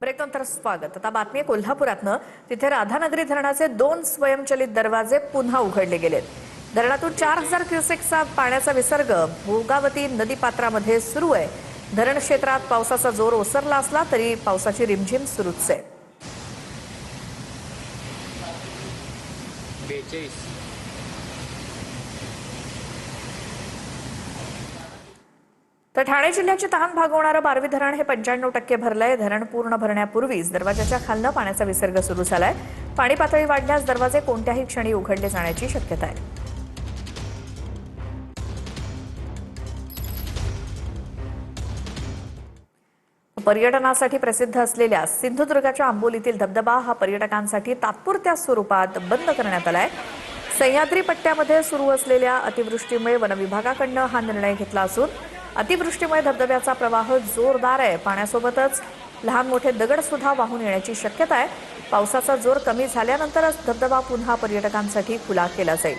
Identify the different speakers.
Speaker 1: ब्रेकनंतर स्वागत। आता बातमी आहे कोल्हापुरातनं। तिथे राधानगरी धरणाचे 2 स्वयंचलित दरवाजे पुन्हा उघडले गेलेत। धरणातून 4000 क्युसेक्सचा पाण्याचा विसर्ग भोगावती नदीपात्रामध्ये सुरू आहे। धरण क्षेत्रात पावसाचा जोर ओसरला असला तरी पावसाची रिमझिम सुरूच आहे। तर ठाणे जिल्ह्याची तहान भागवणारं बारवी धरण हे 95% भरलंय। धरण पूर्ण भरण्यापूर्वीच दरवाजाच्या खालनं पाण्याचा विसर्ग सुरू झालाय। पाणी पातळी वाढल्यास दरवाजे कोणत्याही क्षणी उघडले जाण्याची शक्यता आहे। पर्यटनासाठी प्रसिद्ध असलेल्या सिंधुदुर्गाच्या आंबोलीतील धबधबा हा पर्यटकांसाठी तात्पुरत्या स्वरूपात बंद करण्यात आलाय। सह्याद्री पट्ट्यामध्ये सुरू असलेल्या अतिवृष्टीमुळे वनविभागाकडून हा निर्णय घेतला असून अतिवृष्टीमुळे धबधब्याचा प्रवाह जोरदार आहे। पाण्यासोबतच लहान मोठे दगड सुद्धा वाहून येण्याची शक्यता आहे। पावसाचा जोर कमी झाल्यानंतरच धबधबा पुन्हा पर्यटकांसाठी खुला केला जाईल।